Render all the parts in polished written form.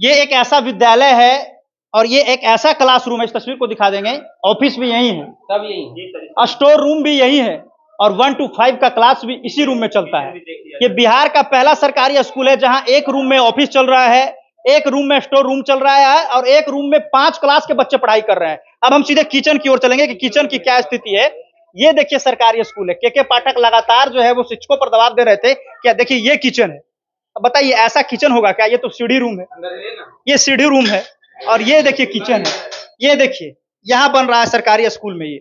ये एक ऐसा विद्यालय है और ये एक ऐसा क्लासरूम है, इस तस्वीर को दिखा देंगे। ऑफिस भी यही है, सब यही, स्टोर रूम भी यही है और 1 to 5 का क्लास भी इसी रूम में चलता है। ये बिहार का पहला सरकारी स्कूल है जहां एक रूम में ऑफिस चल रहा है, एक रूम में स्टोर रूम चल रहा है और एक रूम में 5 क्लास के बच्चे पढ़ाई कर रहे हैं। अब हम सीधे किचन की ओर चलेंगे कि किचन की क्या स्थिति है। ये देखिए सरकारी स्कूल है। के पाठक लगातार जो है वो शिक्षकों पर दबाव दे रहे थे कि देखिए ये किचन है। अब बताइए ऐसा किचन होगा क्या? ये तो सीढ़ी रूम है, ये सीढ़ी रूम है और ये देखिए किचन है। ये देखिए यहाँ बन रहा है सरकारी स्कूल में। ये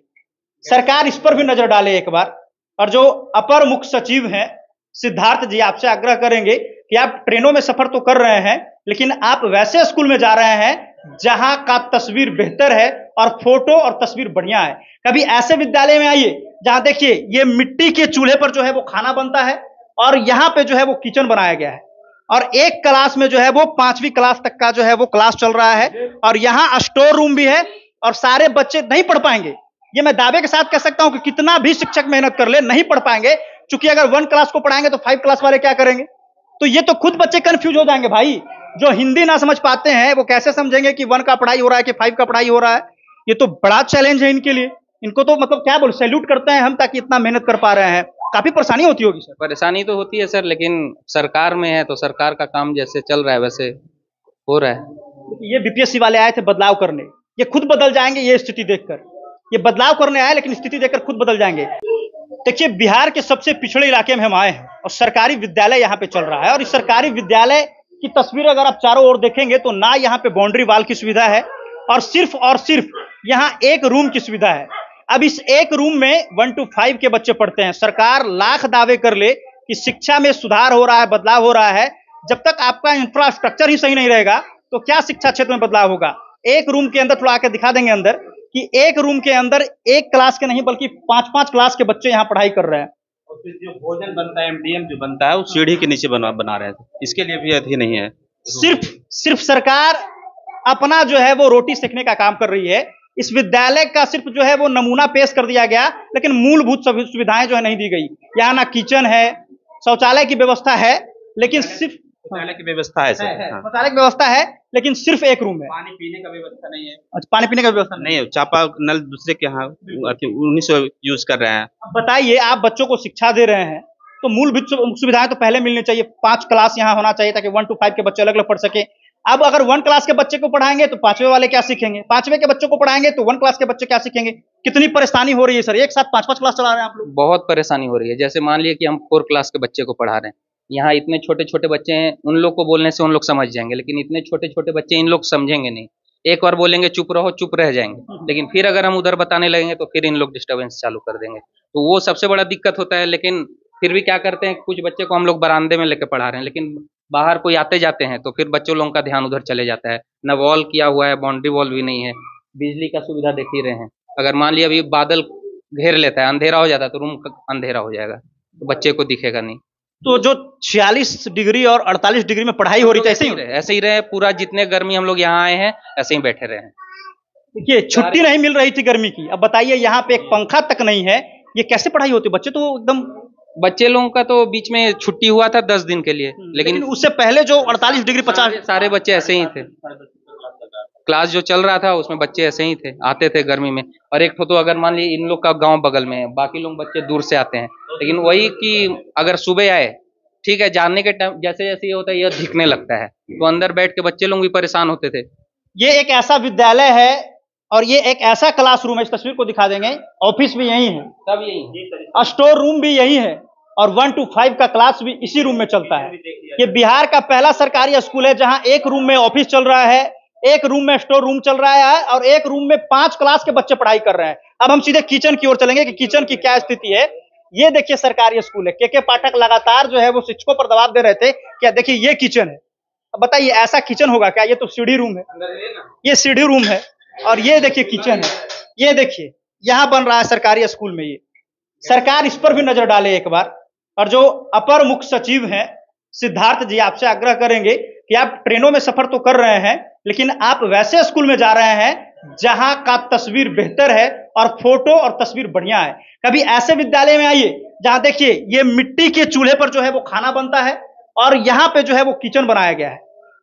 सरकार इस पर भी नजर डाले एक बार। और जो अपर मुख्य सचिव हैं सिद्धार्थ जी, आपसे आग्रह करेंगे कि आप ट्रेनों में सफर तो कर रहे हैं लेकिन आप वैसे स्कूल में जा रहे हैं जहां का तस्वीर बेहतर है और फोटो और तस्वीर बढ़िया है। कभी ऐसे विद्यालय में आइए जहां देखिए ये मिट्टी के चूल्हे पर जो है वो खाना बनता है और यहाँ पे जो है वो किचन बनाया गया है और एक क्लास में जो है वो 5वीं क्लास तक का जो है वो क्लास चल रहा है और यहाँ स्टोर रूम भी है और सारे बच्चे नहीं पढ़ पाएंगे। ये मैं दावे के साथ कह सकता हूं कि कितना भी शिक्षक मेहनत कर ले नहीं पढ़ पाएंगे, क्योंकि अगर 1 क्लास को पढ़ाएंगे तो 5 क्लास वाले क्या करेंगे? तो ये तो खुद बच्चे कंफ्यूज हो जाएंगे भाई। जो हिंदी ना समझ पाते हैं वो कैसे समझेंगे कि 1 का पढ़ाई हो रहा है कि 5 का पढ़ाई हो रहा है? ये तो बड़ा चैलेंज है इनके लिए। इनको तो मतलब क्या बोल, सैल्यूट करते हैं हम, ताकि इतना मेहनत कर पा रहे हैं। काफी परेशानी होती होगी सर। परेशानी तो होती है सर, लेकिन सरकार में है तो सरकार का काम जैसे चल रहा है वैसे हो रहा है। ये बीपीएससी वाले आए थे बदलाव करने, ये खुद बदल जाएंगे ये स्थिति देखकर। ये बदलाव करने आए लेकिन स्थिति देखकर खुद बदल जाएंगे। देखिए बिहार के सबसे पिछड़े इलाके में हम आए हैं और सरकारी विद्यालय यहाँ पे चल रहा है और इस सरकारी विद्यालय की तस्वीर अगर आप चारों ओर देखेंगे तो ना यहाँ पे बाउंड्री वॉल की सुविधा है और सिर्फ यहाँ एक रूम की सुविधा है। अब इस एक रूम में 1 to 5 के बच्चे पढ़ते हैं। सरकार लाख दावे कर ले कि शिक्षा में सुधार हो रहा है, बदलाव हो रहा है, जब तक आपका इंफ्रास्ट्रक्चर ही सही नहीं रहेगा तो क्या शिक्षा क्षेत्र में बदलाव होगा? एक रूम के अंदर, थोड़ा आकर दिखा देंगे अंदर, कि एक रूम के अंदर एक क्लास के नहीं बल्कि 5-5 क्लास के बच्चे यहाँ पढ़ाई कर रहे हैं। और फिर जो भोजन बनता है, एमडीएम जो बनता है वो सीढ़ी के नीचे बना रहे थे, इसके लिए भी अति नहीं है। सिर्फ सरकार अपना जो है वो रोटी सेकने का काम कर रही है। इस विद्यालय का सिर्फ जो है वो नमूना पेश कर दिया गया लेकिन मूलभूत सुविधाएं जो है नहीं दी गई। यहाँ ना किचन है, शौचालय की व्यवस्था है लेकिन सिर्फ शौचालय की व्यवस्था है सर, शौचालय की व्यवस्था है लेकिन सिर्फ एक रूम है। पानी पीने का व्यवस्था नहीं है। अच्छा, पानी पीने का व्यवस्था नहीं है, चापा नल दूसरे के यहाँ उन्हीं से यूज कर रहे हैं। अब बताइए, आप बच्चों को शिक्षा दे रहे हैं तो मूलभूत सुविधाएं तो पहले मिलनी चाहिए। 5 क्लास यहाँ होना चाहिए ताकि 1 to 5 के बच्चे अलग अलग पढ़ सके। अब अगर 1 क्लास के बच्चे को पढ़ाएंगे तो 5वें वाले क्या सीखेंगे? 5वें के बच्चों को पढ़ाएंगे तो 1 क्लास के बच्चे क्या सीखेंगे? कितनी परेशानी हो रही है सर, एक साथ 5-5 क्लास चला रहे हैं आप लोग। बहुत परेशानी हो रही है। जैसे मान लिया कि हम 4 क्लास के बच्चे को पढ़ा रहे हैं, यहाँ इतने छोटे छोटे बच्चे हैं, उन लोग को बोलने से उन लोग समझ जाएंगे, लेकिन इतने छोटे छोटे बच्चे इन लोग समझेंगे नहीं। एक बार बोलेंगे चुप रहो, चुप रह जाएंगे, लेकिन फिर अगर हम उधर बताने लगेंगे तो फिर इन लोग डिस्टर्बेंस चालू कर देंगे। तो वो सबसे बड़ा दिक्कत होता है। लेकिन फिर भी क्या करते हैं, कुछ बच्चे को हम लोग बरामदे में लेकर पढ़ा रहे हैं, लेकिन बाहर कोई आते जाते हैं तो फिर बच्चों लोगों का ध्यान उधर चले जाता है। न वॉल किया हुआ है, बाउंड्री वॉल भी नहीं है, बिजली का सुविधा देख ही रहे हैं। अगर मान लिया अभी बादल घेर लेता है, अंधेरा हो जाता है, तो रूम अंधेरा हो जाएगा, तो बच्चे को दिखेगा नहीं। तो जो 46 डिग्री और 48 डिग्री में पढ़ाई हो रही थी ऐसे ही रहे पूरा। जितने गर्मी हम लोग यहाँ आए हैं ऐसे ही बैठे रहे हैं। देखिए छुट्टी नहीं मिल रही थी गर्मी की, अब बताइए यहाँ पे एक पंखा तक नहीं है, ये कैसे पढ़ाई होती? बच्चे तो एकदम, बच्चे लोगों का तो बीच में छुट्टी हुआ था 10 दिन के लिए, लेकिन उससे पहले जो 48 डिग्री 50 सारे बच्चे ऐसे ही थे। क्लास जो चल रहा था उसमें बच्चे ऐसे ही थे, आते थे गर्मी में। और एक तो अगर मान ली इन लोग का गांव बगल में है, बाकी लोग बच्चे दूर से आते हैं, लेकिन वही कि अगर सुबह आए, ठीक है, जाने के टाइम जैसे जैसे ये होता है ये दिखने लगता है, तो अंदर बैठ के बच्चे लोग भी परेशान होते थे। ये एक ऐसा विद्यालय है और ये एक ऐसा क्लासरूम है, इस तस्वीर को दिखा देंगे। ऑफिस भी यही है, सब यही, स्टोर रूम भी यही है और 1 to 5 का क्लास भी इसी रूम में चलता है। ये बिहार का पहला सरकारी स्कूल है जहां एक रूम में ऑफिस चल रहा है, एक रूम में स्टोर रूम चल रहा है और एक रूम में 5 क्लास के बच्चे पढ़ाई कर रहे हैं। अब हम सीधे किचन की ओर चलेंगे कि किचन की क्या स्थिति है। ये देखिए सरकारी स्कूल है। के पाठक लगातार जो है वो शिक्षकों पर दबाव दे रहे थे कि देखिए ये किचन है। अब बताइए ऐसा किचन होगा क्या? ये तो सीढ़ी रूम है, ये सीढ़ी रूम है और ये देखिए किचन है। ये देखिए यहाँ बन रहा है सरकारी स्कूल में। ये सरकार इस पर भी नजर डाले एक बार। और जो अपर मुख्य सचिव हैं सिद्धार्थ जी, आपसे आग्रह करेंगे कि आप ट्रेनों में सफर तो कर रहे हैं लेकिन आप वैसे स्कूल में जा रहे हैं जहां का तस्वीर बेहतर है और फोटो और तस्वीर बढ़िया है। कभी ऐसे विद्यालय में आइए जहां देखिए ये मिट्टी के चूल्हे पर जो है वो खाना बनता है और यहाँ पे जो है वो किचन बनाया गया है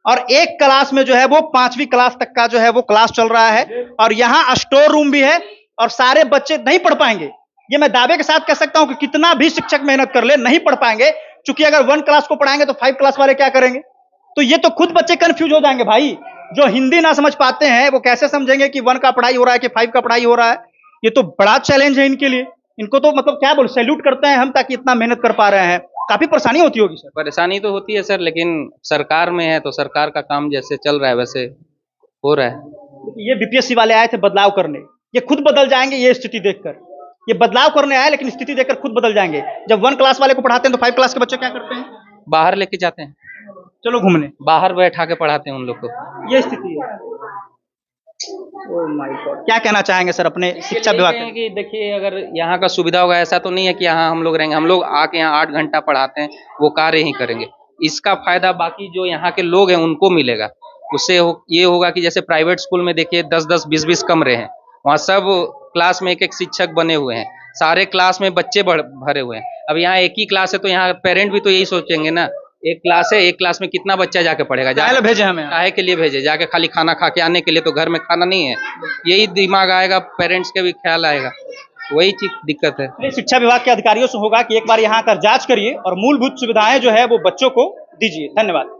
और एक क्लास में जो है वो 5वीं क्लास तक का जो है वो क्लास चल रहा है, और यहाँ स्टोर रूम भी है, और सारे बच्चे नहीं पढ़ पाएंगे। ये मैं दावे के साथ कह सकता हूं कि कितना भी शिक्षक मेहनत कर ले नहीं पढ़ पाएंगे, क्योंकि अगर 1 क्लास को पढ़ाएंगे तो 5 क्लास वाले क्या करेंगे? तो ये तो खुद बच्चे कंफ्यूज हो जाएंगे भाई। जो हिंदी ना समझ पाते हैं वो कैसे समझेंगे कि 1 का पढ़ाई हो रहा है कि 5 का पढ़ाई हो रहा है? ये तो बड़ा चैलेंज है इनके लिए। इनको तो मतलब क्या बोल, सैल्यूट करते हैं हम, ताकि इतना मेहनत कर पा रहे हैं। काफी परेशानी होती होगी सर। परेशानी तो होती है सर, लेकिन सरकार में है तो सरकार का काम जैसे चल रहा है वैसे हो रहा है। ये बीपीएससी वाले आए थे बदलाव करने, ये खुद बदल जाएंगे ये स्थिति देखकर। ये बदलाव करने आए लेकिन स्थिति देखकर खुद बदल जाएंगे। जब 1 क्लास वाले को पढ़ाते हैं तो 5 क्लास के बच्चे क्या करते हैं? बाहर लेके जाते हैं, चलो घूमने, बाहर बैठा के पढ़ाते हैं उन लोग को। ये स्थिति है। ओह माय गॉड, क्या कहना चाहेंगे सर अपने शिक्षा विभाग के? कि देखिए, अगर यहाँ का सुविधा होगा, ऐसा तो नहीं है कि यहाँ हम लोग रहेंगे, हम लोग आके यहाँ 8 घंटा पढ़ाते हैं, वो कार्य ही करेंगे। इसका फायदा बाकी जो यहाँ के लोग हैं उनको मिलेगा। उससे ये होगा कि जैसे प्राइवेट स्कूल में देखिए 10-10, 20-20 कमरे हैं, वहाँ सब क्लास में एक शिक्षक बने हुए हैं, सारे क्लास में बच्चे भरे हुए हैं। अब यहाँ एक ही क्लास है तो यहाँ पेरेंट भी तो यही सोचेंगे ना, एक क्लास है, एक क्लास में कितना बच्चा जाके पढ़ेगा, जाके भेजे हमें, काहे के लिए भेजे? जाके खाली खाना खा के आने के लिए? तो घर में खाना नहीं है, यही दिमाग आएगा, पेरेंट्स के भी ख्याल आएगा, वही चीज दिक्कत है। शिक्षा विभाग के अधिकारियों से होगा कि एक बार यहाँ आकर जांच करिए और मूलभूत सुविधाएं जो है वो बच्चों को दीजिए। धन्यवाद।